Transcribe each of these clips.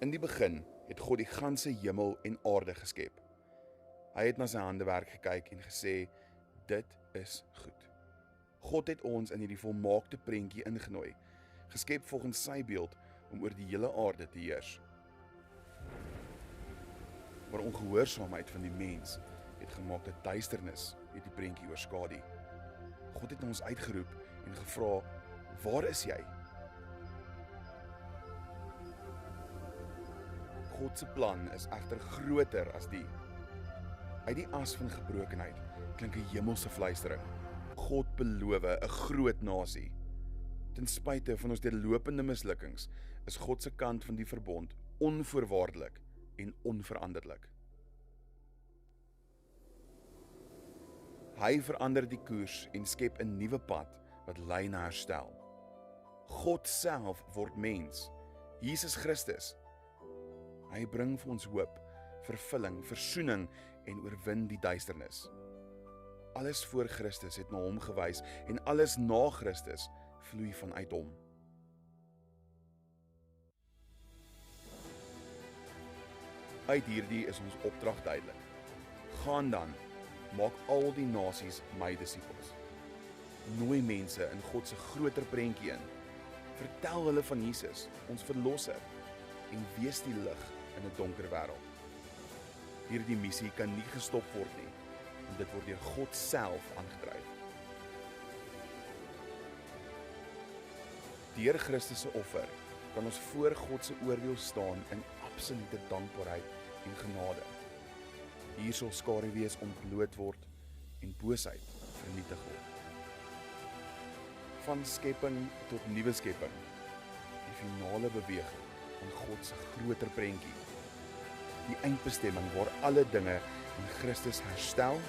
In die begin het God die ganse hemel en aarde geskep. Hy het na sy handewerk gekyk en gesê, dit is goed. God het ons in hierdie volmaakte prentjie ingenooi, geskep volgens sy beeld om oor die hele aarde te heers. Maar ongehoorsaamheid van die mens het gemaak dat duisternis het die prentjie oorskadu. God het ons uitgeroep en gevra, waar is jy? God se plan is egter groter as die. Uit die as van gebrokenheid klink 'n hemelse fluistering. God beloof 'n groot nasie. Ten spyte van ons deurlopende mislukkings is God se kant van die verbond onvoorwaardelik en onveranderlik. Hy verander die koers en skep 'n nuwe pad wat lei na herstel. God self word mens, Jesus Christus. Hy bring vir ons hoop, vervulling, versoening en oorwin die duisternis. Alles voor Christus het na hom gewys en alles na Christus vloei vanuit hom. Uit hierdie is ons opdrag duidelik. Gaan dan, maak al die nasies my disippels. Nooi mense in God se groter prentjie in. Vertel hulle van Jesus, ons verlosser, en wees die lig in 'n donker wêreld. Hierdie missie kan nie gestop word nie, en dit word deur God self aangedryf. Deur Christus se offer kan ons voor God se oordeel staan in absolute dankbaarheid en genade. Hier sal skaduwees ontbloot word en boosheid vernietig word. Van skepping tot nuwe skepping, die finale beweging van God se groter prentjie. Die eindbestemming waar alle dinge in Christus herstel,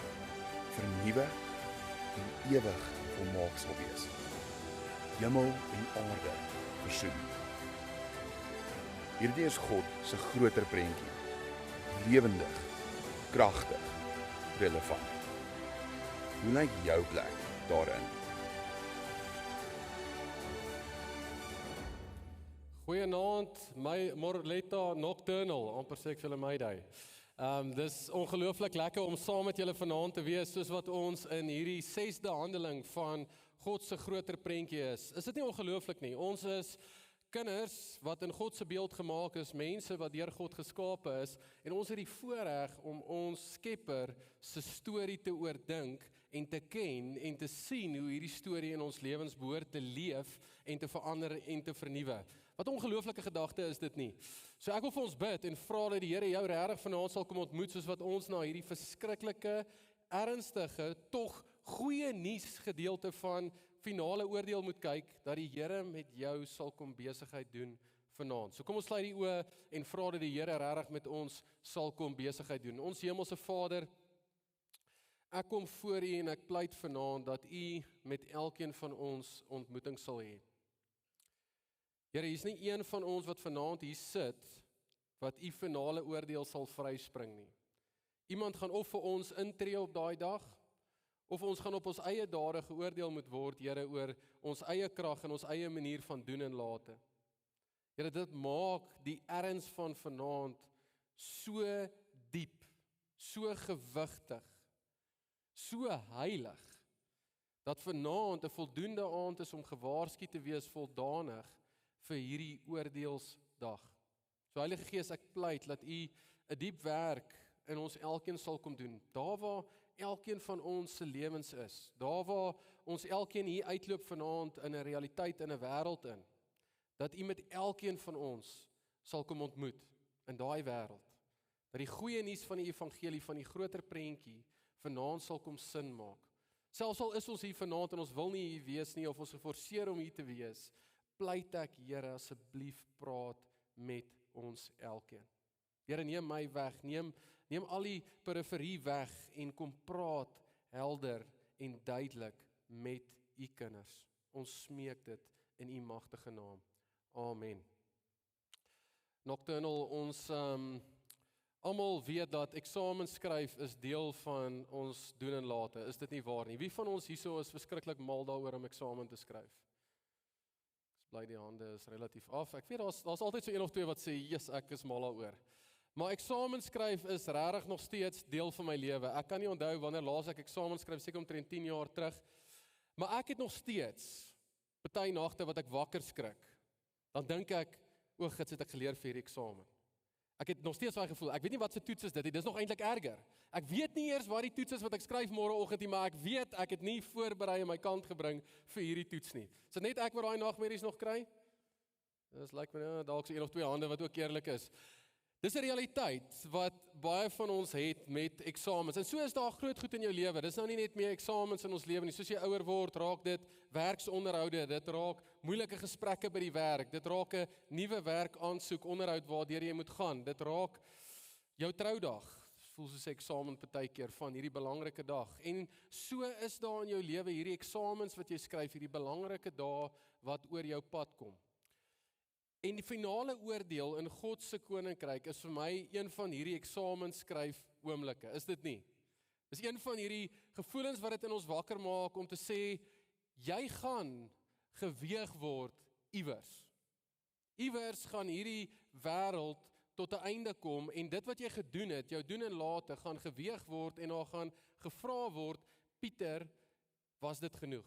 vernuwe en ewig volmaak sal wees. Hemel en aarde versoen. Hierdie is God se groter prentjie. Lewendig, kragtig, relevant. Hoe lyk jou plek daarin? Goeienaand, my Morletta Nocturnal, amper sê ek vir julle my day. Dis ongelooflik lekker om saam met julle vanaand te wees, soos wat ons in hierdie 6de handeling van God se groter prentjie is. Is dit nie ongelooflik nie? Ons is kinders wat in God se beeld gemaak is, mense wat deur God geskape is, en ons het die voorreg om ons Skepper se storie te oordink en te ken en te sien hoe hierdie storie in ons lewens behoort te leef en te verander en te vernuwe. Wat 'n ongelooflike gedagte is dit nie? So ek wil vir ons bid en vra dat die Here jou regtig vanaand sal kom ontmoet, soos wat ons na hierdie verskriklike, ernstige, tog goeie nuus gedeelte van finale oordeel moet kyk, dat die Here met jou sal kom besigheid doen vanaand. So kom ons sluit die oë en vra dat die Here regtig met ons sal kom besigheid doen. Ons hemelse Vader, ek kom voor U en ek pleit vanaand dat U met elkeen van ons ontmoeting sal hê. Here, hier is nie een van ons wat vanaand hier sit, wat U finale oordeel sal vryspring nie. Iemand gaan of vir ons intree op daai dag, of ons gaan op ons eie dade geoordeel moet word, Here, oor ons eie krag en ons eie manier van doen en late. Here, dit maak die erns van vanaand so diep, so gewigtig, so heilig, dat vanaand 'n voldoende aand is om gewaarsku te wees voldanig vir hierdie oordeelsdag. So Heilige Gees, ek pleit dat U 'n diep werk in ons elkeen sal kom doen. Daar waar elkeen van ons se lewens is, daar waar ons elkeen hier uitloop vanaand in 'n realiteit, in 'n wêreld in, dat U met elkeen van ons sal kom ontmoet in daai wêreld. Dat die goeie nuus van die evangelie, van die groter prentjie, vanaand sal kom sin maak. Selfs al is ons hier vanaand en ons wil nie hier wees nie, of ons geforseer om hier te wees, pleit ek, Here, asseblief praat met ons elkeen. Here, neem my weg, neem al die periferie weg en kom praat helder en duidelik met U kinders. Ons smeek dit in U magtige naam. Amen. Nocturnal, ons almal weet dat eksamens skryf is deel van ons doen en late. Is dit nie waar nie? Wie van ons hierso is verskriklik mal daaroor om eksamen te skryf? Bly die hande is relatief af. Ek weet daar's altyd so een of twee wat sê, "Jesus, ek is mal daaroor." Maar eksamen skryf is regtig nog steeds deel van my lewe. Ek kan nie onthou wanneer laas ek eksamen skryf, seker omtrent 10 jaar terug. Maar ek het nog steeds party nagte wat ek wakker skrik. Dan dink ek, o, gits het ek geleer vir hierdie eksamen. Ek het nog steeds daai gevoel, ek weet nie wat se toets is dit nie, dis nog eintlik erger. Ek weet nie eers wat die toets is wat ek skryf môreoggend nie, maar ek weet ek het nie voorberei en my kant gebring vir hierdie toets nie. Is dit net ek wat daai nagmerries nog kry? Dis lyk my dalk so een of twee hande wat ook eerlik is. Dis 'n realiteit wat baie van ons het met eksamens. En so is daar groot goed in jou lewe. Dis nou nie net meer eksamens in ons lewe nie. Soos jy ouer word, raak dit werksonderhoude, dit raak moeilike gesprekke by die werk, dit raak 'n nuwe werk aansoek, onderhoud waardeur jy moet gaan. Dit raak jou troudag. Voel soos 'n eksamen partykeer van hierdie belangrike dag. En so is daar in jou lewe hierdie eksamens wat jy skryf, hierdie belangrike dae wat oor jou pad kom. En die finale oordeel in God se koninkryk is vir my een van hierdie eksamensskryf oomblikke, is dit nie? Dis een van hierdie gevoelens wat dit in ons wakker maak om te sê, jy gaan geweeg word iewers. Iewers gaan hierdie wêreld tot 'n einde kom en dit wat jy gedoen het, jou doen en late, gaan geweeg word en daar gaan gevra word, Pieter, was dit genoeg?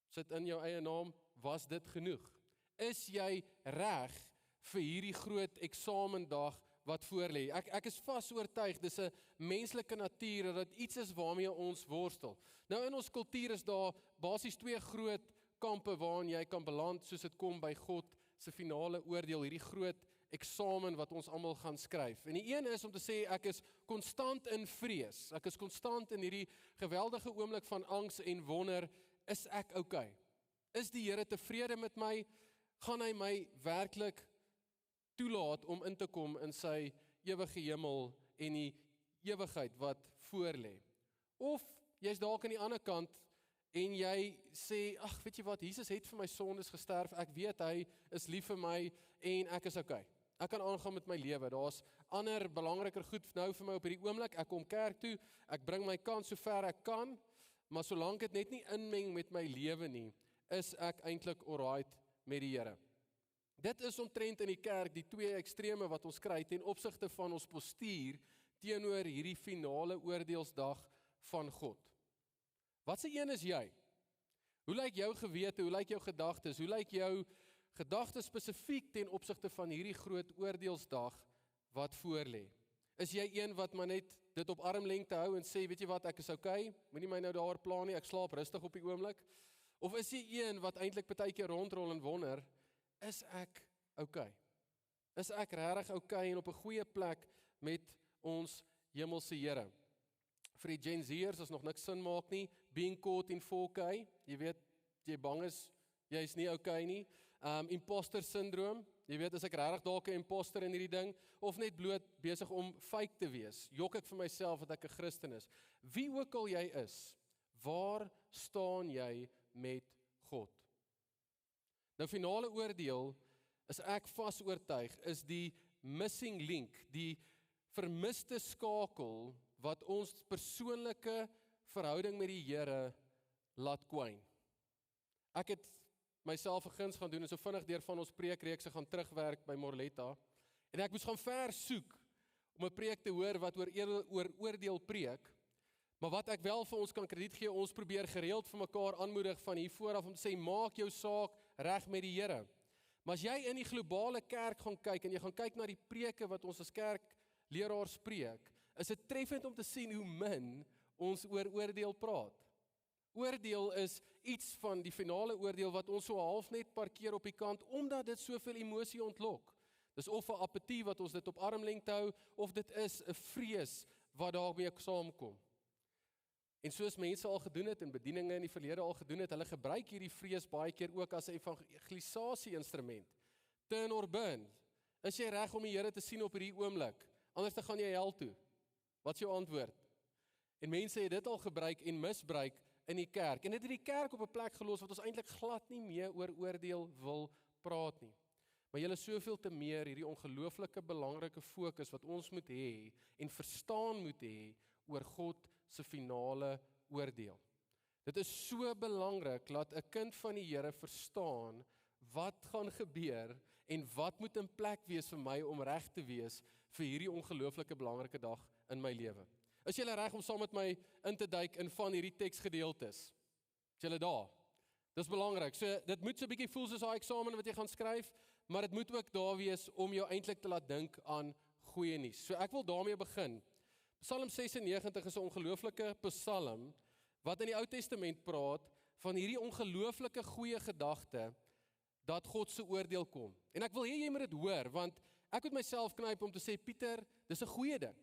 Sit in jou eie naam, was dit genoeg? Is jy reg vir hierdie groot eksamendag wat voorlê? Ek is vas oortuig, dis 'n menslike natuur dat dit iets is waarmee ons worstel. Nou in ons kultuur is daar basies twee groot kampe waarin jy kan beland soos dit kom by God se finale oordeel, hierdie groot eksamen wat ons almal gaan skryf. En die een is om te sê ek is konstant in vrees. Ek is konstant in hierdie geweldige oomblik van angs en wonder, is ek okay? Is die Here tevrede met my? Gaan hy my werklik toelaat om in te kom in sy ewige hemel en die ewigheid wat voorlê? Of jy's dalk aan die ander kant en jy sê, ag, weet jy wat, Jesus het vir my sondes gesterf, ek weet hy is lief vir my en ek is okay. Ek kan aangaan met my lewe, daar's ander belangriker goed nou vir my op hierdie oomblik, ek kom kerk toe, ek bring my kant so ver ek kan, maar solank dit net nie inmeng met my lewe nie, is ek eintlik alright met die Here. Dit is omtrent in die kerk die twee extreme wat ons kry ten opsigte van ons postuur teenoor hierdie finale oordeelsdag van God. Wat se een is jy? Hoe lyk jou gewete, hoe lyk jou gedagtes, hoe lyk jou gedagtes spesifiek ten opsigte van hierdie groot oordeelsdag wat voorlê? Is jy een wat maar net dit op armlengte hou en sê, weet jy wat, ek is okay, moenie my nou daaroor pla nie, ek slaap rustig op die oomblik? Of is jy een wat eintlik partykeer rondrol en wonder, is ek okay? Is ek regtig okay en op 'n goeie plek met ons hemelse Here? Vir die Gen Z'ers as nog niks sin maak nie, being caught in 4K, jy weet, jy bang is, jy is nie okay nie. Imposter syndroom, jy weet, is ek regtig dalk 'n imposter in hierdie ding, of net bloot besig om fake te wees? Jok ek vir myself dat ek 'n Christen is? Wie ook al jy is, waar staan jy met God? Nou finale oordeel, is ek vas oortuig, is die missing link, die vermiste skakel wat ons persoonlike verhouding met die Here laat kwyn. Ek het myself 'n guns gaan doen en so vinnig deur van ons preekreekse gaan terugwerk by Morletta en ek moes gaan ver soek om 'n preek te hoor wat oor oordeel preek. Maar wat ek wel vir ons kan krediet gee, ons probeer gereeld vir mekaar aanmoedig van hier vooraf om te sê, maak jou saak reg met die Here. Maar as jy in die globale kerk gaan kyk en jy gaan kyk na die preke wat ons as kerkleraars preek, is dit treffend om te sien hoe min ons oor oordeel praat. Oordeel is iets van die finale oordeel wat ons so half net parkeer op die kant, omdat dit soveel emosie ontlok. Dis of 'n apatie wat ons dit op armlengte hou, of dit is 'n vrees wat daarmee saamkom. En soos mense al gedoen het en bedieninge in die verlede al gedoen het, hulle gebruik hierdie vrees baie keer ook as 'n evangelisasie-instrument. Turn or burn. Is jy reg om die Here te sien op hierdie oomblik? Anders dan gaan jy hel toe. Wat is jou antwoord? En mense het dit al gebruik en misbruik in die kerk. En dit het die kerk op 'n plek gelos wat ons eintlik glad nie meer oor oordeel wil praat nie. Maar julle soveel te meer hierdie ongelooflike belangrike fokus wat ons moet hê en verstaan moet hê oor God se finale oordeel. Dit is so belangrik dat 'n kind van die Here verstaan wat gaan gebeur en wat moet in plek wees vir my om reg te wees vir hierdie ongelooflike belangrike dag in my lewe. Is julle reg om saam met my in te duik in van hierdie teksgedeeltes? Is julle daar? Dis belangrik. So dit moet so 'n bietjie voel soos daai eksamen wat jy gaan skryf, maar dit moet ook daar wees om jou eintlik te laat dink aan goeie nuus. So ek wil daarmee begin. Psalm 96 is 'n ongelooflike psalm wat in die Ou Testament praat van hierdie ongelooflike goeie gedagte dat God se oordeel kom. En ek wil hê jy moet dit hoor, want ek moet myself knyp om te sê, Pieter, dis 'n goeie ding.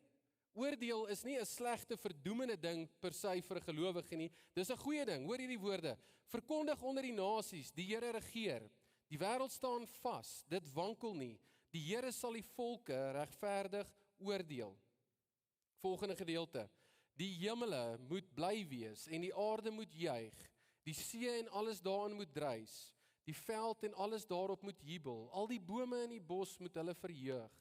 Oordeel is nie 'n slegte, verdoemende ding per se vir 'n gelowige nie. Dis 'n goeie ding. Hoor hierdie woorde. Verkondig onder die nasies, die Here regeer. Die wêreld staan vas, dit wankel nie. Die Here sal die volke regverdig oordeel. Volgende gedeelte. Die hemele moet bly wees en die aarde moet juig. Die see en alles daarin moet dreis. Die veld en alles daarop moet jubel. Al die bome in die bos moet hulle verheug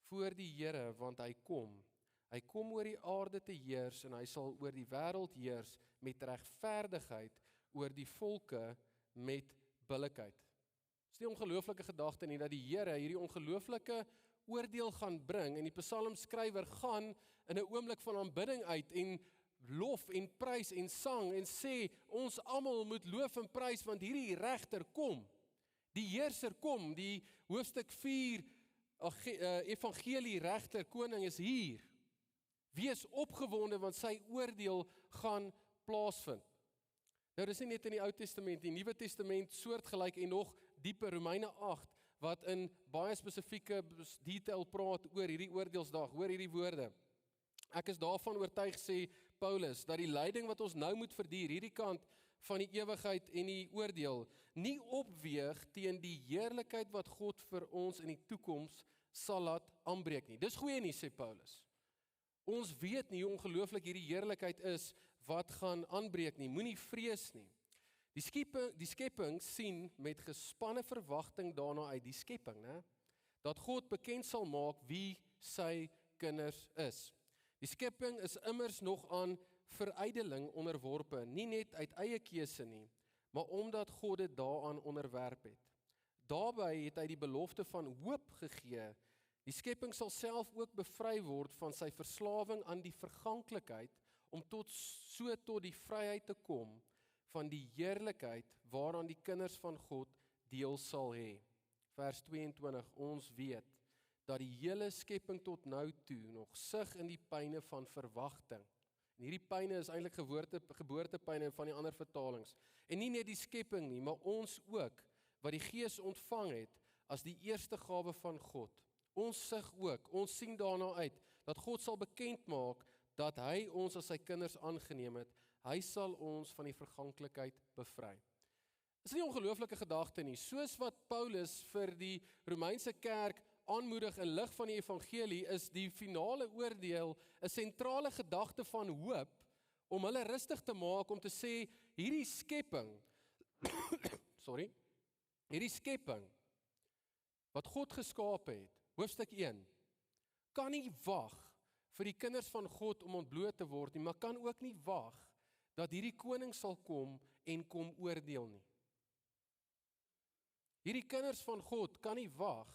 voor die Here, want hy kom. Hy kom oor die aarde te heers en hy sal oor die wêreld heers met regverdigheid, oor die volke met billikheid. Dis nie 'n ongelooflike gedagte nie dat die Here hierdie ongelooflike oordeel gaan bring en die psalmskrywer gaan in 'n oomblik van aanbidding uit en lof en prys en sang en sê ons almal moet loof en prys want hierdie regter kom. Die heerser kom, die hoofstuk 4 evangelie regter koning is hier. Wees opgewonde want sy oordeel gaan plaasvind. Nou dis nie net in die Ou Testament, die Nuwe Testament soortgelyk en nog dieper, Romeine 8 wat in baie spesifieke detail praat oor hierdie oordeelsdag, hoor hierdie woorde. Ek is daarvan oortuig, sê Paulus, dat die lyding wat ons nou moet verduur, hierdie kant van die ewigheid en die oordeel, nie opweeg teen die heerlikheid wat God vir ons in die toekoms sal laat aanbreek nie. Dis goeie nuus, sê Paulus. Ons weet nie hoe ongelooflik hierdie heerlikheid is wat gaan aanbreek nie. Moenie vrees nie. Die skepping sien met gespanne verwagting daarna uit, die skepping, né? Dat God bekend sal maak wie sy kinders is. Die skepping is immers nog aan verydeling onderworpe, nie net uit eie keuse nie, maar omdat God dit daaraan onderwerp het. Daarbey het hy die belofte van hoop gegee. Die skepping sal self ook bevry word van sy verslawing aan die verganklikheid om tot die vryheid te kom van die heerlikheid waaraan die kinders van God deel sal hê. Vers 22, ons weet dat die hele skepping tot nou toe nog sug in die pyne van verwagting. En hierdie pyne is eintlik geboortepyne van die ander vertalings. En nie net die skepping nie, maar ons ook, wat die Gees ontvang het as die eerste gawe van God. Ons sug ook, ons sien daarna uit, dat God sal bekend maak, dat hy ons as sy kinders aangeneem het, hy sal ons van die verganklikheid bevry. Dis nie 'n ongelooflike gedagte nie, soos wat Paulus vir die Romeinse kerk aanmoedig in lig van die evangelie, is die finale oordeel 'n sentrale gedagte van hoop, om hulle rustig te maak, om te sê, hierdie skepping, hierdie skepping, wat God geskape het, hoofstuk 1, kan nie wag vir die kinders van God om ontbloot te word nie, maar kan ook nie wag dat hierdie koning sal kom en kom oordeel nie. Hierdie kinders van God kan nie wag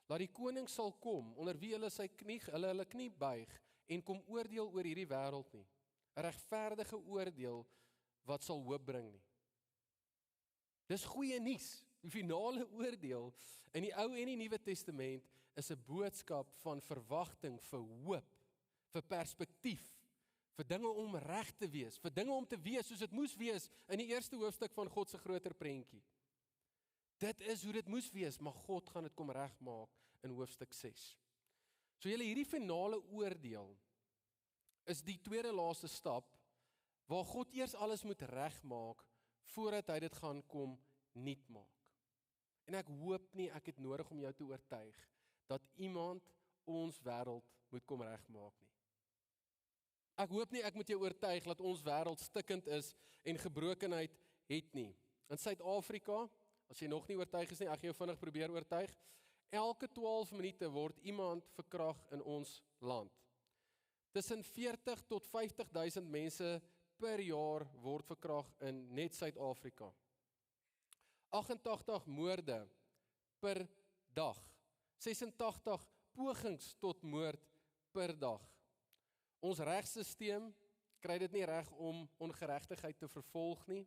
dat die koning sal kom onder wie hulle knie buig en kom oordeel oor hierdie wêreld nie. 'n Regverdige oordeel wat sal hoop bring nie. Dis goeie nuus. Die finale oordeel in die Ou en die Nuwe Testament is 'n boodskap van verwagting vir hoop, vir perspektief, vir dinge om reg te wees, vir dinge om te wees soos dit moes wees in die eerste hoofstuk van God se groter prentjie. Dit is hoe dit moes wees, maar God gaan dit kom regmaak in hoofstuk 6. So hierdie finale oordeel is die tweede laaste stap waar God eers alles moet regmaak voordat hy dit gaan kom nuut maak. En ek hoop nie ek het nodig om jou te oortuig dat iemand ons wêreld moet kom regmaak nie. Ek hoop nie ek moet jou oortuig dat ons wêreld stikkend is en gebrokenheid het nie. In Suid-Afrika, as jy nog nie oortuig is nie, ek gaan jou vinnig probeer oortuig, elke 12 minute word iemand verkragt in ons land. Tussen 40 tot 50.000 mense per jaar word verkragt in net Suid-Afrika. 88 moorde per dag. 86 pogings tot moord per dag. Ons regstelsel kry dit nie reg om ongeregtigheid te vervolg nie.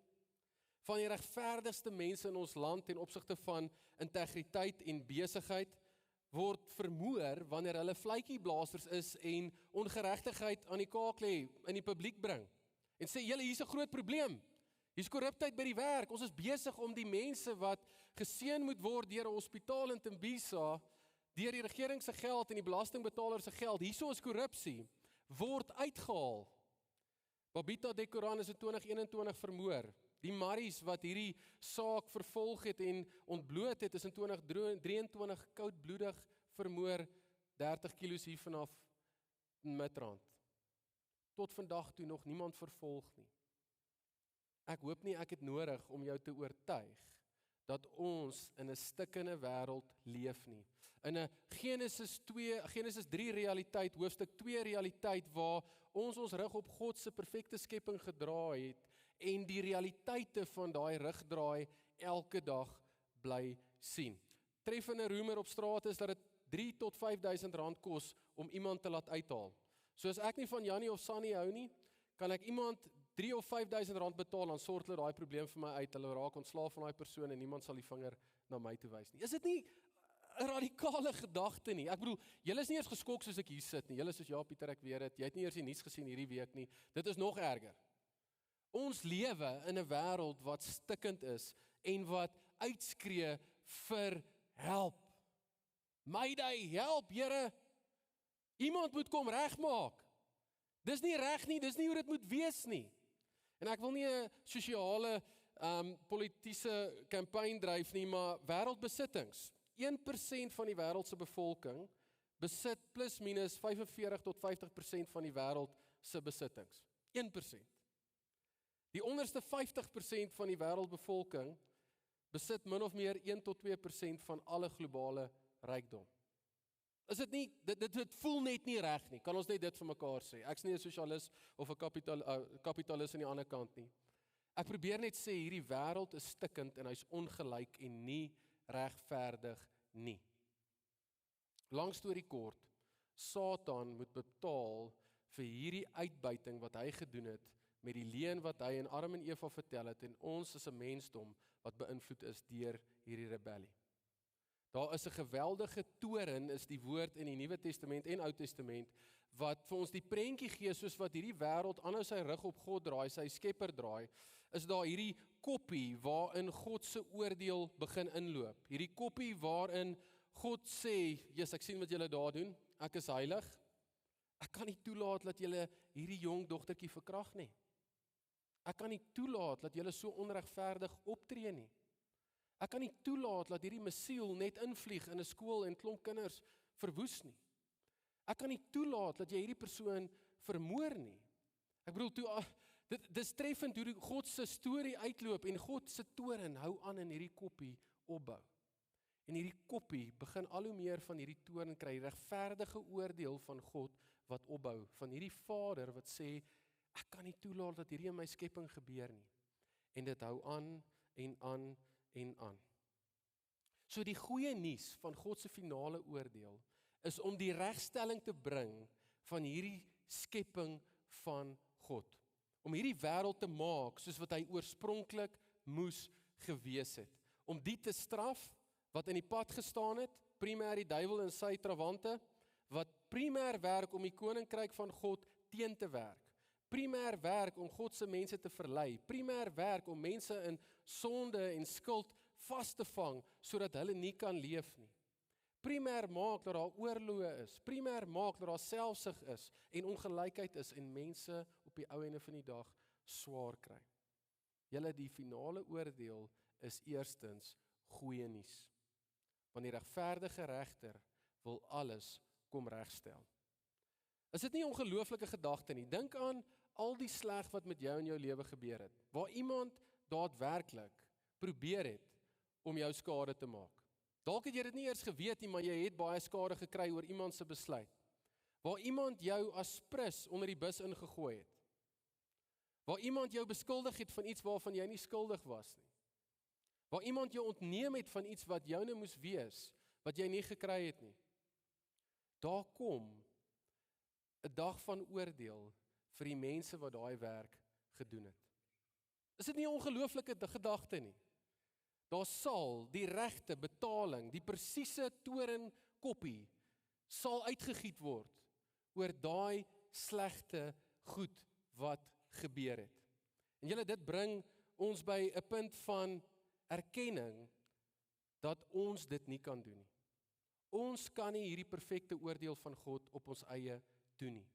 Van die regverdigste mense in ons land ten opsigte van integriteit en besigheid word vermoor wanneer hulle vletjieblaasters is en ongeregtigheid aan die kaak lê, in die publiek bring. En sê, julle, hier's 'n groot probleem. Hier's korruptheid by die werk. Ons is besig om die mense wat geseën moet word deur 'n hospitaal in Tembisa, deur die regering se geld en die belastingbetaler se geld, hierso is korrupsie, word uitgehaal. Babita Dekoran is in 2021 vermoor. Die Marries wat hierdie saak vervolg het en ontbloot het, is in 2023 koudbloedig vermoor, 30 kilos hier vanaf Midrand. Tot vandag toe nog niemand vervolg nie. Ek hoop nie ek het nodig om jou te oortuig dat ons in 'n stikkende wêreld leef nie. In 'n Genesis 3 realiteit, hoofstuk 2 realiteit, waar ons rug op God se perfekte skepping gedraai het en die realiteite van daai rugdraai elke dag bly sien. Treffende roemer op straat is dat dit 3 tot 5.000 rand kos om iemand te laat uithaal. So as ek nie van Jannie of Sunny hou nie, kan ek iemand 3 of 5.000 rand betaal, dan sort hulle daai probleem vir my uit. Hulle raak ontslaaf van daai persoon en niemand sal die vinger na my toe wys nie. Is dit nie 'n radikale gedagte nie? Ek bedoel, julle is nie eers geskok soos ek hier sit nie. Julle is soos, ja Pieter, ek weet dit. Jy het nie eers die nuus gesien hierdie week nie. Dit is nog erger. Ons lewe in 'n wêreld wat stikkend is en wat uitskree vir help. Mayday, help, Here. Iemand moet kom regmaak. Dis nie reg nie, dis nie hoe dit moet wees nie. En ek wil nie 'n sosiale politiese kampanje dryf nie, maar wêreldbesittings. 1% van die wêreld se bevolking besit plus minus 45 tot 50% van die wêreld se besittings. 1%. Die onderste 50% van die wêreldbevolking besit min of meer 1 tot 2% van alle globale rykdom. Is dit nie, dit voel net nie reg nie. Kan ons net dit vir mekaar sê? Ek's nie 'n sosialis of 'n kapitalis aan die ander kant nie. Ek probeer net sê hierdie wêreld is stikkend en hy's ongelyk en nie regverdig nie. Lang storie kort, Satan moet betaal vir hierdie uitbuiting wat hy gedoen het met die leuen wat hy aan Adam en Eva vertel het en ons as 'n mensdom wat beïnvloed is deur hierdie rebellie. Daar is 'n geweldige toren, is die woord in die Nuwe Testament en Ou Testament, wat vir ons die prentjie gee, soos wat hierdie wêreld aanhou sy rug op God draai, sy skepper draai, is daar hierdie koppie waarin God se oordeel begin inloop. Hierdie koppie waarin God sê, "Jesus, ek sien wat julle daar doen, ek is heilig. Ek kan nie toelaat dat julle hierdie jong dogtertjie verkrag nie. Ek kan nie toelaat dat julle so onregverdig optree nie. Ek kan nie toelaat dat hierdie missiel net invlieg in 'n skool en klomp kinders verwoes nie. Ek kan nie toelaat dat jy hierdie persoon vermoor nie." Ek bedoel, dis treffend hoe God se storie uitloop en God se toren hou aan in hierdie koppie opbou. En hierdie koppie begin al hoe meer van hierdie toren kry, regverdige oordeel van God wat opbou, van hierdie Vader wat sê, ek kan nie toelaat dat hierdie in my skepping gebeur nie. En dit hou aan en aan en aan. So die goeie nuus van God se finale oordeel is om die regstelling te bring van hierdie skepping van God. Om hierdie wêreld te maak soos wat hy oorspronklik moes gewees het. Om die te straf wat in die pad gestaan het, primêr die duiwel en sy trawante, wat primêr werk om die koninkryk van God teen te werk. Primêr werk om God se mense te verlei, primêr werk om mense in sonde en skuld vas te vang, sodat hulle nie kan leef nie. Primêr maak dat daar oorloë is, primêr maak dat daar selfsug is en ongelykheid is en mense op die ou ende van die dag swaar kry. Julle, die finale oordeel is eerstens goeie nuus. Want die regverdige regter wil alles kom regstel. Is dit nie 'n ongelooflike gedagte nie? Dink aan al die sleg wat met jou in jou lewe gebeur het, waar iemand daadwerklik probeer het om jou skade te maak. Dalk het jy dit nie eers geweet nie, maar jy het baie skade gekry oor iemand se besluit. Waar iemand jou as prins onder die bus ingegooi het. Waar iemand jou beskuldig het van iets waarvan jy nie skuldig was nie. Waar iemand jou ontneem het van iets wat joune moes wees, wat jy nie gekry het nie. Daar kom 'n dag van oordeel vir die mense wat daai werk gedoen het. Is dit nie 'n ongelooflike gedagte nie? Daar sal die regte betaling, die presiese torenkoppie, sal uitgegiet word oor daai slegte goed wat gebeur het. En julle, dit bring ons by 'n punt van erkenning dat ons dit nie kan doen nie. Ons kan nie hierdie perfekte oordeel van God op ons eie doen nie.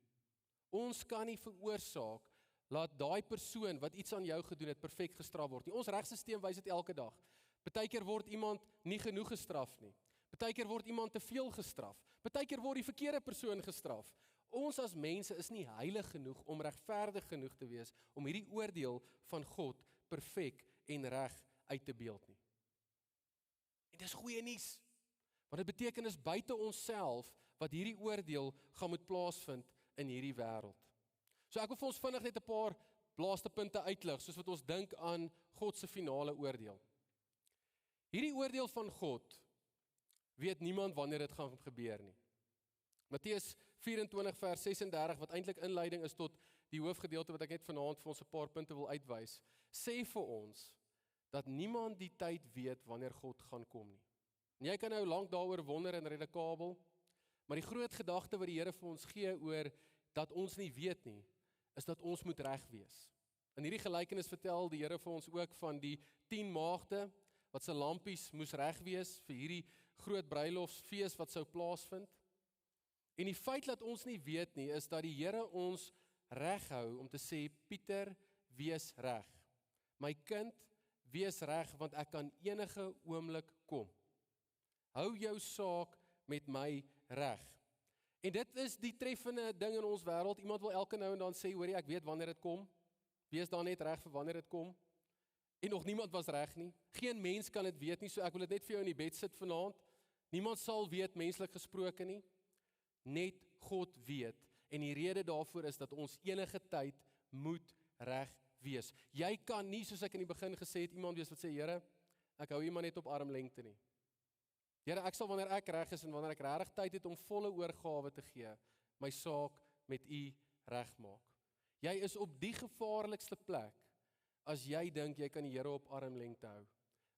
Ons kan nie veroorsaak laat daai persoon wat iets aan jou gedoen het perfek gestraf word nie. Ons regstelsel wys dit elke dag. Partykeer word iemand nie genoeg gestraf nie. Partykeer word iemand te veel gestraf. Partykeer word die verkeerde persoon gestraf. Ons as mense is nie heilig genoeg om regverdig genoeg te wees om hierdie oordeel van God perfek en reg uit te beeld nie. En dis goeie nuus. Want dit beteken is buite onsself wat hierdie oordeel gaan moet plaasvind in hierdie wêreld. So ek wil vir ons vinnig net 'n paar laaste punte uitlig, soos wat ons dink aan God se finale oordeel. Hierdie oordeel van God weet niemand wanneer dit gaan gebeur nie. Matteus 24 vers 36 wat eintlik inleiding is tot die hoofgedeelte wat ek net vanaand vir ons 'n paar punte wil uitwys, sê vir ons dat niemand die tyd weet wanneer God gaan kom nie. En jy kan nou lank daaroor wonder en redekabel, maar die groot gedagte wat die Here vir ons gee oor dat ons nie weet nie, is dat ons moet reg wees. In hierdie gelykenis vertel die Here vir ons ook van die 10 maagde wat se lampies moes reg wees vir hierdie groot bruilofsfees wat sou plaasvind. En die feit dat ons nie weet nie, is dat die Here ons reghou om te sê, Pieter, wees reg. My kind, wees reg, want ek kan enige oomblik kom. Hou jou saak met my reg. En dit is die treffende ding in ons wêreld. Iemand wil elke nou en dan sê, hoorie, ek weet wanneer dit kom. Wees daar net reg vir wanneer dit kom. En nog niemand was reg nie. Geen mens kan dit weet nie, so ek wil dit net vir jou in die bed sit vanaand. Niemand sal weet, menslik gesproke nie. Net God weet. En die rede daarvoor is dat ons enige tyd moet reg wees. Jy kan nie, soos ek in die begin gesê het, iemand wees wat sê, Here, ek hou iemand net op armlengte nie. Here, ek sal wanneer ek reg is en wanneer ek regtig tyd het om volle oorgawe te gee, my saak met U regmaak. Jy is op die gevaarlikste plek as jy dink jy kan die Here op armlengte hou.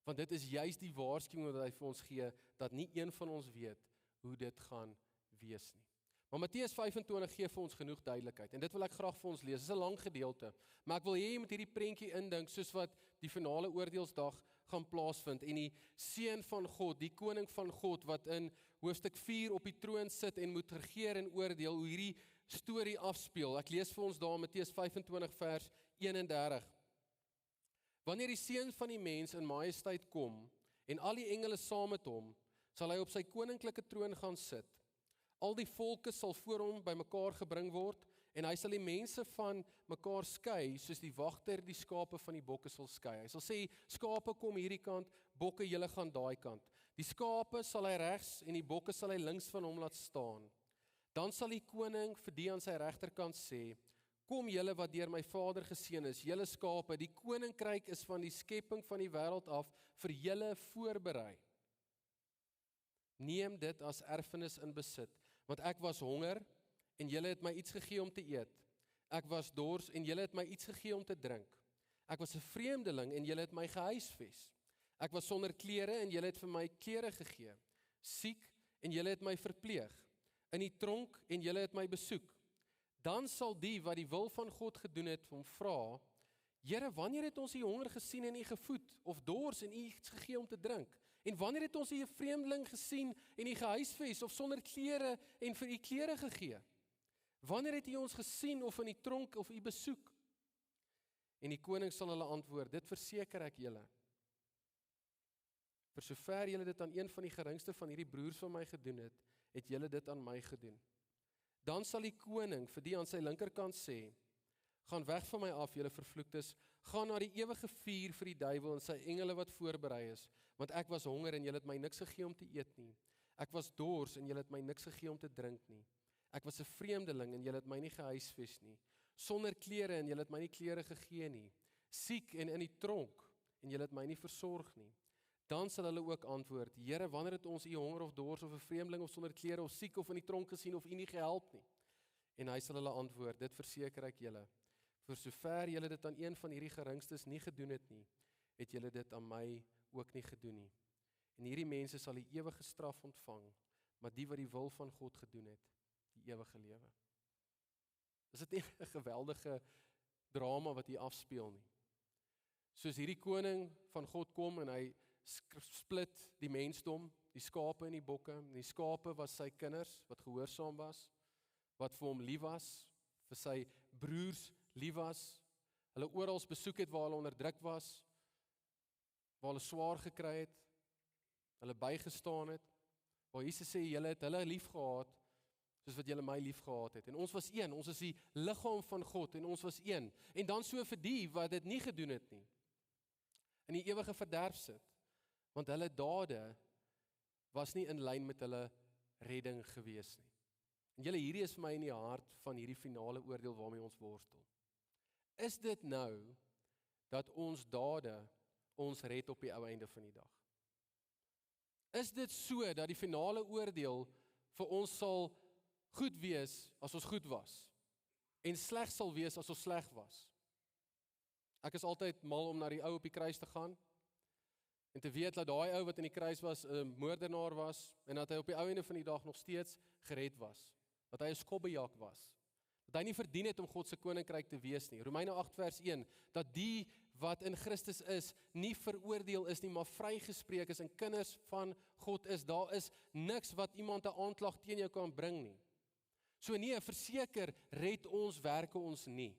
Want dit is juist die waarskuwing wat hy vir ons gee, dat nie een van ons weet hoe dit gaan wees nie. Maar Matteus 25 gee vir ons genoeg duidelikheid, en dit wil ek graag vir ons lees. Dit is 'n lang gedeelte, maar ek wil hê jy moet hierdie prentjie indink, soos wat die finale oordeelsdag gaan plaasvind, en die seun van God, die koning van God, wat in hoofstuk 4 op die troon sit en moet regeer en oordeel, hoe hierdie storie afspeel. Ek lees vir ons daar Matteus 25 vers 31. Wanneer die seun van die mens in majesteit kom, en al die engele saam met hom, sal hy op sy koninklike troon gaan sit. Al die volke sal voor hom bymekaar gebring word, en hy sal die mense van mekaar skei, soos die wagter die skape van die bokke sal skei. Hy sal sê, skape kom hierdie kant, bokke julle gaan daai kant. Die skape sal hy regs, en die bokke sal hy links van hom laat staan. Dan sal die koning vir die aan sy regterkant sê, kom julle wat deur my Vader geseën is, julle skape, die koninkryk is van die skepping van die wêreld af vir julle voorberei. Neem dit as erfenis in besit, want ek was honger en julle het my iets gegee om te eet. Ek was dors en julle het my iets gegee om te drink. Ek was 'n vreemdeling en julle het my gehuisves. Ek was sonder klere en julle het vir my klere gegee. Siek en julle het my verpleeg. In die tronk en julle het my besoek. Dan sal die wat die wil van God gedoen het, hom vra, Here, wanneer het ons U honger gesien en U gevoed, of dors en U iets gegee om te drink? En wanneer het ons U 'n vreemdeling gesien en U gehuisves, of sonder klere en vir U klere gegee? Wanneer het U ons gesien of in die tronk of U besoek? En die koning sal hulle antwoord, dit verseker ek julle. Vir sover julle dit aan een van die geringste van hierdie broers van my gedoen het, het julle dit aan my gedoen. Dan sal die koning vir die aan sy linkerkant sê, gaan weg van my af, julle vervloektes, gaan na die ewige vuur vir die duiwel en sy engele wat voorberei is, want ek was honger en julle het my niks gegee om te eet nie. Ek was dors en julle het my niks gegee om te drink nie. Ek was 'n vreemdeling en julle het my nie gehuisves nie. sonder klere en julle het my nie klere gegee nie, siek en in die tronk en julle het my nie versorg nie. Dan sal hulle ook antwoord, Here, wanneer het ons u honger of dors of 'n vreemdeling of sonder klere of siek of in die tronk gesien of u nie gehelp nie? En hy sal hulle antwoord, dit verseker ek julle, vir sover julle dit aan een van hierdie geringstes nie gedoen het nie, het julle dit aan my ook nie gedoen nie. En hierdie mense sal die ewige straf ontvang, maar die wat die wil van God gedoen het, die ewige lewe. Is dit nie 'n geweldige drama wat hier afspeel nie? Soos hierdie koning van God kom en hy split die mensdom, die skape en die bokke. En die skape was sy kinders wat gehoorsaam was, wat vir hom lief was, vir sy broers lief was, hulle oral besoek het waar hulle onderdruk was, waar hulle swaar gekry het, hulle bygestaan het, waar Jesus sê, julle het hulle lief gehad, soos wat julle my lief gehad het. En ons was een, ons is die liggaam van God, en ons was een. En dan so vir die wat dit nie gedoen het nie, in die ewige verderf sit, want hulle dade was nie in lyn met hulle redding gewees nie. En julle, hierdie is vir my in die hart van hierdie finale oordeel waarmee ons worstel. Is dit nou dat ons dade ons red op die ou einde van die dag? Is dit so dat die finale oordeel vir ons sal goed wees as ons goed was en sleg sal wees as ons sleg was? Ek is altyd mal om na die ou op die kruis te gaan en te weet dat daai ou wat in die kruis was 'n moordenaar was en dat hy op die ou einde van die dag nog steeds gered was, dat hy 'n skobbejak was, dat hy nie verdien het om God se koninkryk te wees nie. Romeine 8 vers 1, dat die wat in Christus is, nie veroordeel is nie, maar vrygespreek is en kinders van God is. Daar is niks wat iemand 'n aanklag teen jou kan bring nie. So nee, verseker red ons werke ons nie.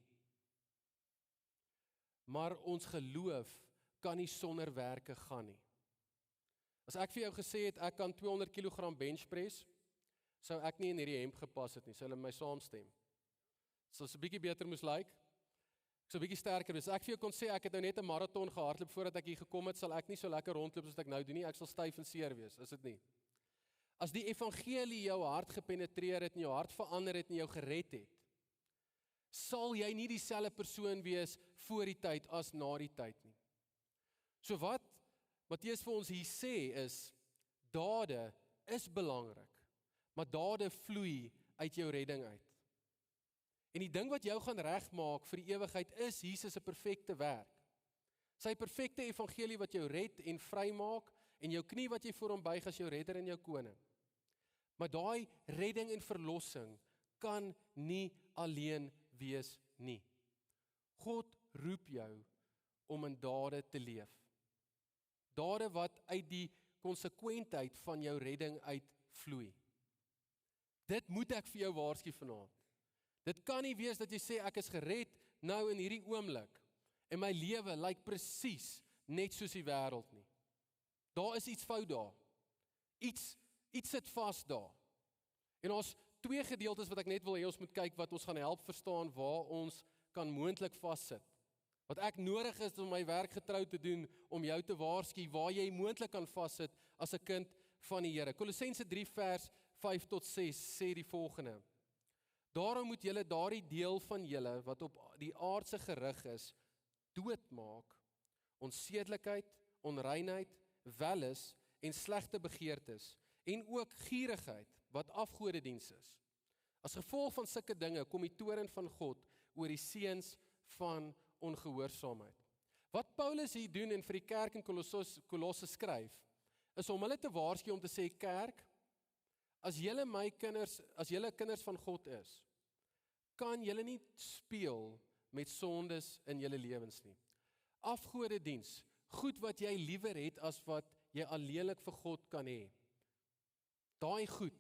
Maar ons geloof kan nie sonder werke gaan nie. As ek vir jou gesê het, ek kan 200 kg bench press, sou ek nie in hierdie hemp gepas het nie, sou hulle my saamstem. So 'n bietjie beter moes lyk, ek sou 'n bietjie sterker wees. Ek vir jou kon sê, ek het nou net 'n marathon gehardloop voordat ek hier gekom het, sal ek nie so lekker rondloop as ek nou doen nie, ek sal styf en seer wees, is dit nie? As die evangelie jou hart gepenetreer het en jou hart verander het en jou gered het, sal jy nie dieselfde persoon wees voor die tyd as na die tyd nie. So wat Matteus vir ons hier sê is, dade is belangrik, maar dade vloei uit jou redding uit. En die ding wat jou gaan regmaak vir die ewigheid is Jesus se perfekte werk. Sy perfekte evangelie wat jou red en vrymaak en jou knie wat jy voor hom buig as jou redder en jou koning. Maar daai redding en verlossing kan nie alleen wees nie. God roep jou om in dade te leef. Dade wat uit die konsekwentheid van jou redding uitvloei. Dit moet ek vir jou waarsku vanaand. Dit kan nie wees dat jy sê ek is gered nou in hierdie oomblik en my lewe lyk presies net soos die wêreld nie. Daar is iets fout daar. Iets sit vas daar. En ons twee gedeeltes wat ek net wil hê ons moet kyk wat ons gaan help verstaan waar ons kan moontlik vassit. Wat ek nodig is om my werk getrou te doen om jou te waarsku waar jy moontlik kan vassit as 'n kind van die Here. Kolossense 3 vers 5 tot 6 sê die volgende: Daarom moet julle daardie deel van julle wat op die aardse gerig is, doodmaak, onsedelikheid, onreinheid, welis en slegte begeertes en ook gierigheid wat afgodediens is. As gevolg van sulke dinge kom die toorn van God oor die seuns van ongehoorsaamheid. Wat Paulus hier doen en vir die kerk in Kolosse skryf, is om hulle te waarsku om te sê, kerk, as julle my kinders, as julle kinders van God is, kan julle nie speel met sondes in julle lewens nie. Afgodediens, goed wat jy liewer het as wat jy alleenlik vir God kan hê. Daai goed,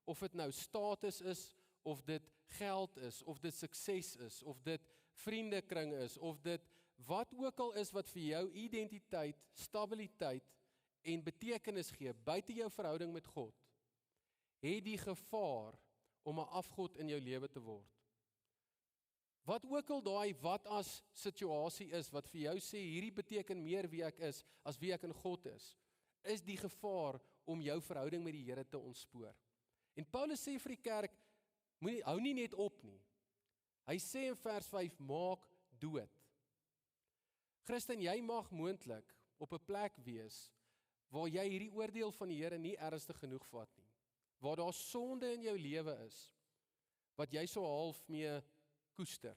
of dit nou status is, of dit geld is, of dit sukses is, of dit vriendekring is, of dit wat ook al is wat vir jou identiteit, stabiliteit en betekenis gee, buite jou verhouding met God, het die gevaar om 'n afgod in jou lewe te word. Wat ook al daai wat as situasie is, wat vir jou sê, hierdie beteken meer wie ek is, as wie ek in God is die gevaar om jou verhouding met die Here te ontspoor. En Paulus sê vir die kerk, hou nie net op nie. Hy sê in vers 5, maak dood. Christen, jy mag moontlik op 'n plek wees waar jy hierdie oordeel van die Here nie ernstig genoeg vat nie. Waar daar sonde in jou lewe is, wat jy so half mee koester.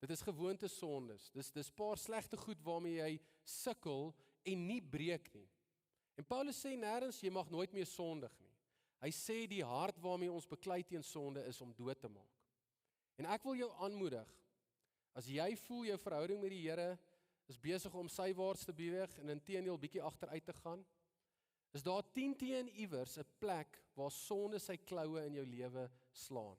Dit is gewoonte sondes. Dis paar slegte goed waarmee jy sukkel en nie breek nie. En Paulus sê nêrens jy mag nooit meer sondig nie. Hy sê die hart waarmee ons beklei teen sonde is om dood te maak. En ek wil jou aanmoedig, as jy voel jou verhouding met die Here is besig om sywaarts te beweeg en inteendeel bietjie agteruit te gaan, is daar 10 teen iewers 'n plek waar sonde sy kloue in jou lewe slaan.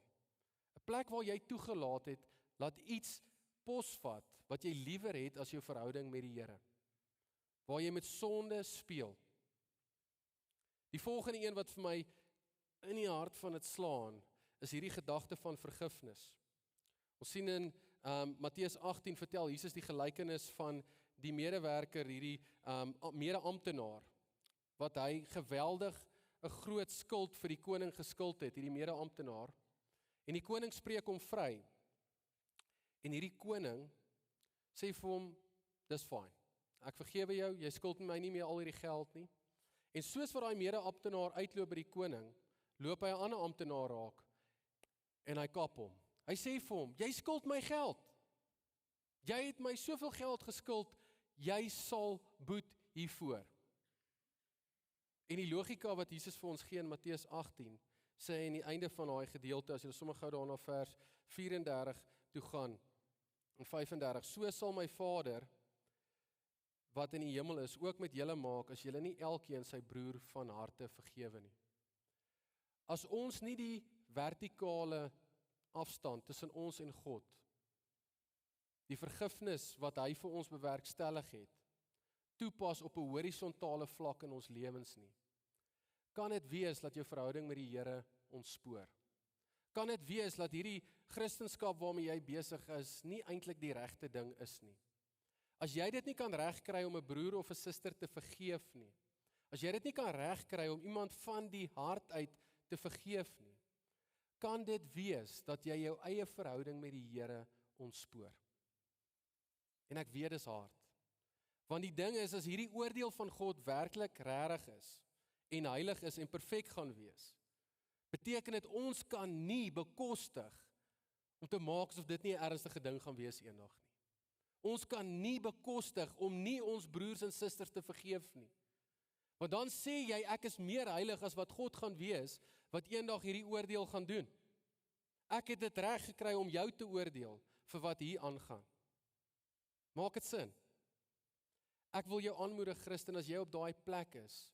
'n Plek waar jy toegelaat het, laat iets posvat wat jy liewer het as jou verhouding met die Here. Waar jy met sonde speel. Die volgende een wat vir my in die hart van dit slaan, is hierdie gedagte van vergifnis. Ons sien in Matteus 18 vertel Jesus die gelykenis van die medewerker, hierdie mede-amptenaar, wat hy geweldig 'n groot skuld vir die koning geskuld het, hierdie mede-amptenaar. En die koning spreek hom vry. En hierdie koning sê vir hom, dis fyn. Ek vergewe jou, jy skuld my nie meer al hierdie geld nie. En soos wat daai mede-amptenaar uitloop by die koning, loop hy 'n ander amptenaar raak en hy kap hom. Hy sê vir hom, jy skuld my geld. Jy het my soveel geld geskuld, jy sal boet hiervoor. En die logika wat Jesus vir ons gee in Matteus 18, sê hy aan die einde van daai gedeelte, as jy sommer gou daarna vers 34 toe gaan, en 35, so sal my Vader, wat in die hemel is, ook met julle maak, as julle nie elkeen sy broer van harte vergewe nie. As ons nie die vertikale afstand tussen ons en God, die vergifnis wat hy vir ons bewerkstellig het, toepas op 'n horisontale vlak in ons lewens nie, kan dit wees dat jou verhouding met die Here ontspoor. Kan dit wees dat hierdie Christendom waarmee jy besig is, nie eintlik die regte ding is nie. As jy dit nie kan regkry om 'n broer of 'n suster te vergeef nie, as jy dit nie kan regkry om iemand van die hart uit te vergeef nie, kan dit wees dat jy jou eie verhouding met die Here ontspoor. En ek weet dis hard. Want die ding is, as hierdie oordeel van God werklik regtig is, en heilig is en perfek gaan wees, beteken dit ons kan nie bekostig om te maak asof dit nie 'n ernstige ding gaan wees eendag nie. Ons kan nie bekostig om nie ons broers en susters te vergeef nie. Want dan sê jy, ek is meer heilig as wat God gaan wees, wat eendag hierdie oordeel gaan doen. Ek het dit reg gekry om jou te oordeel vir wat hier aangaan. Maak dit sin? Ek wil jou aanmoedig, Christen, as jy op daai plek is,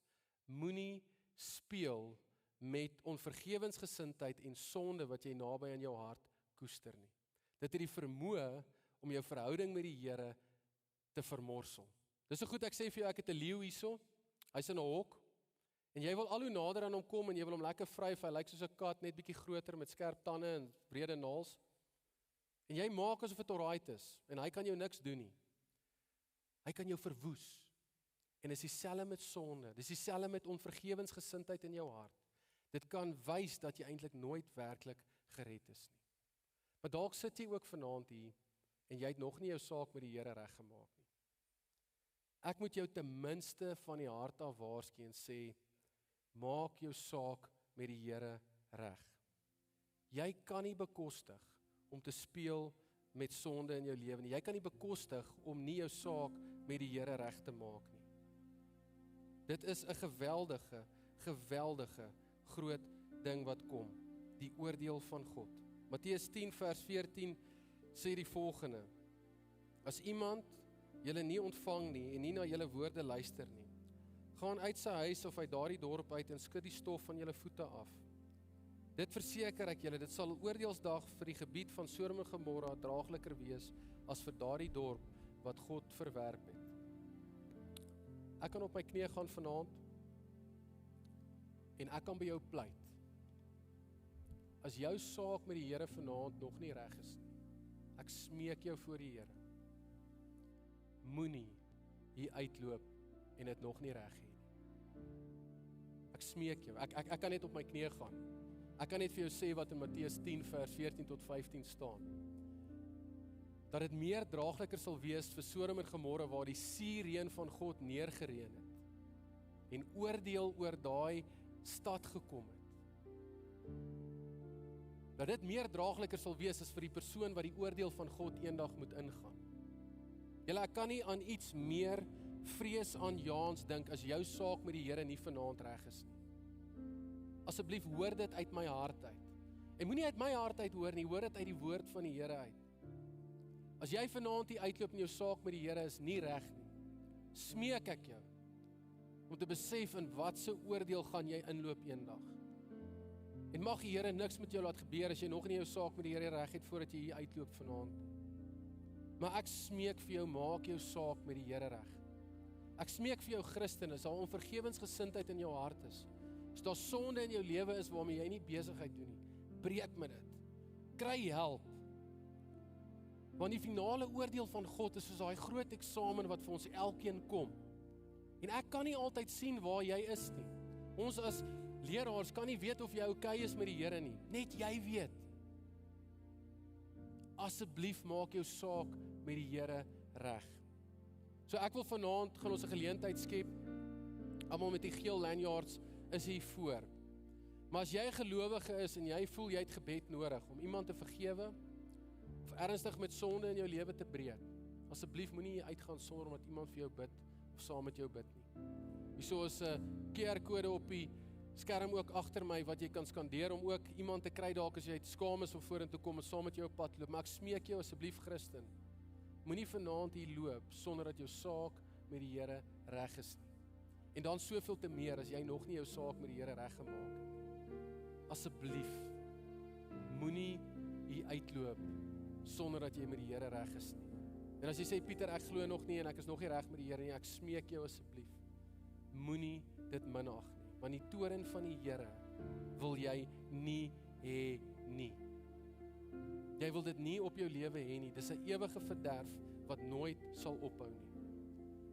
moenie speel met onvergewensgesindheid en sonde wat jy naby aan jou hart koester nie. Dit het die vermoë om jou verhouding met die Here te vermorsel. Dis so goed ek sê vir jou, ek het 'n leeu hierso, hy's in 'n hok, en jy wil al hoe nader aan hom kom en jy wil hom lekker vryf, hy lyk soos 'n kat, net bietjie groter met skerp tande en brede naels. En jy maak asof dit alright is, en hy kan jou niks doen nie. Hy kan jou verwoes. En dis dieselfde met sonde, dis dieselfde met onvergewensgesindheid in jou hart. Dit kan wys dat jy eintlik nooit werklik gered is nie. Maar dalk sit jy ook vanaand hier en jy het nog nie jou saak met die Here reggemaak nie. Ek moet jou ten minste van die hart af waarsku en sê, maak jou saak met die Here reg. Jy kan nie bekostig om te speel met sonde in jou lewe nie. Jy kan nie bekostig om nie jou saak met die Here reg te maak nie. Dit is 'n geweldige groot ding wat kom, die oordeel van God. Matteus 10 vers 14 sê die volgende: As iemand julle nie ontvang nie en nie na julle woorde luister nie, gaan uit sy huis of uit daardie dorp uit en skud die stof van julle voete af. Dit verseker ek julle, dit sal oordeelsdag vir die gebied van Sodom en Gomorra draagliker wees as vir daardie dorp wat God verwerp het. Ek kan op my knieë gaan vanaand en ek kan by jou pleit. As jou saak met die Here vanaand nog nie reg is nie, ek smeek jou voor die Here, moenie hier uitloop en dit nog nie reg hê nie. Ek smeek jou, ek kan net op my knieë gaan. Ek kan net vir jou sê wat in Matteus 10 vers 14 tot 15 staan. Dat dit meer draagliker sal wees vir Sodom en Gomorra waar die suurreën van God neergereën het en oordeel oor daai stad gekom het. Dat dit meer draagliker sal wees as vir die persoon wat die oordeel van God eendag moet ingaan. Julle, ek kan nie aan iets meer vreesaanjaends dink as jou saak met die Here nie vanaand reg is nie. Asseblief hoor dit uit my hart uit. En moenie uit my hart uit hoor nie, hoor dit uit die woord van die Here uit. As jy vanaand hier uitloop en jou saak met die Here is nie reg nie, smeek ek jou om te besef in watse oordeel gaan jy inloop eendag. En mag die Here niks met jou laat gebeur as jy nog nie jou saak met die Here reg het voordat jy hier uitloop vanaand. Maar ek smeek vir jou, maak jou saak met die Here reg. Ek smeek vir jou Christen, as daar onvergewensgesindheid in jou hart is, as daar sonde in jou lewe is waarmee jy nie besigheid doen nie, breek met dit. Kry help. Want die finale oordeel van God is soos daai groot eksamen wat vir ons elkeen kom. En ek kan nie altyd sien waar jy is nie. Ons as leraars kan nie weet of jy okay is met die Here nie. Net jy weet. Asseblief maak jou saak met die Here reg. So ek wil vanaand gaan ons 'n geleentheid skep. Almal met die geel lanyards is hier voor. Maar as jy 'n gelowige is en jy voel jy het gebed nodig om iemand te vergewe of ernstig met sonde in jou lewe te breek, asseblief moenie hier uitgaan sonder omdat iemand vir jou bid of saam met jou bid nie. Hierso is 'n QR-kode op die skerm ook agter my wat jy kan skandeer om ook iemand te kry dalk as jy skaam is om vorentoe kom en saam met jou op pad loop. Maar ek smeek jou asseblief Christen, moenie vanaand hier loop sonder dat jou saak met die Here reg is nie. En dan soveel te meer as jy nog nie jou saak met die Here reg gemaak het. Asseblief, moenie hier uitloop sonder dat jy met die Here reg is nie. En as jy sê Pieter, ek glo nog nie en ek is nog nie reg met die Here nie, ek smeek jou asseblief, moenie dit minag nie, want die toorn van die Here wil jy nie hê nie. Jy wil dit nie op jou lewe hê nie. Dis 'n ewige verderf wat nooit sal ophou nie.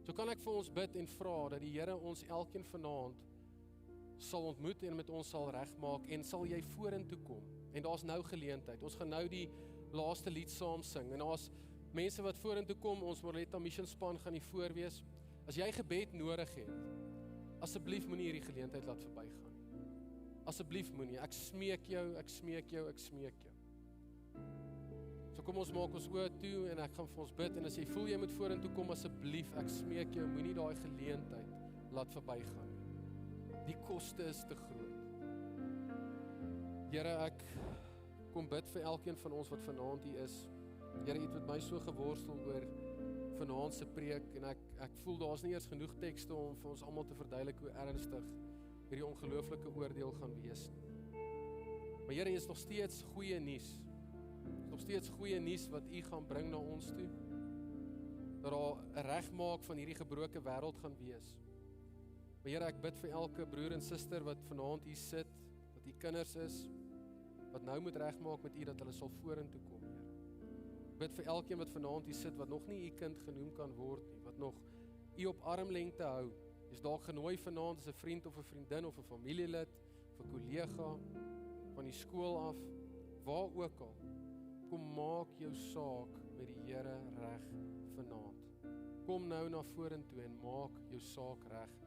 So kan ek vir ons bid en vra dat die Here ons elkeen vanaand sal ontmoet en met ons sal regmaak en sal jy vorentoe kom. En daar's nou geleentheid. Ons gaan nou die laaste lied saam sing en daar's mense wat vorentoe kom. Ons Morletta Mission span gaan hier voor wees. As jy gebed nodig het, asseblief moenie hierdie geleentheid laat verbygaan nie. Asseblief moenie. Ek smeek jou, ek smeek jou, ek smeek jou. So kom ons maak ons oë toe en ek gaan vir ons bid en as jy voel jy moet vorentoe kom, asseblief, ek smeek jou, moenie daai geleentheid laat verbygaan nie. Die koste is te groot. Here, ek kom bid vir elkeen van ons wat vanaand hier is. Here, U het met my so geworstel oor vanaand se preek en ek voel daar's nie eers genoeg tekste om vir ons almal te verduidelik hoe ernstig hierdie ongelooflike oordeel gaan wees nie. Maar Here, is nog steeds goeie nuus. Nog steeds goeie nuus wat U gaan bring na ons toe. Dat daar 'n regmaak van hierdie gebroke wêreld gaan wees. Maar Here, ek bid vir elke broer en suster wat vanaand hier sit, wat U kinders is, wat nou moet regmaak met U dat hulle sal vorentoe kom, Here. Ek bid vir elkeen wat vanaand hier sit wat nog nie U kind genoem kan word nie, wat nog U op armlengte hou. Is dalk genooi vanaand as 'n vriend of 'n vriendin of 'n familielid of 'n kollega van die skool af, waar ook al. Kom maak jou saak met die Here reg vanaand. Kom nou na vorentoe en maak jou saak reg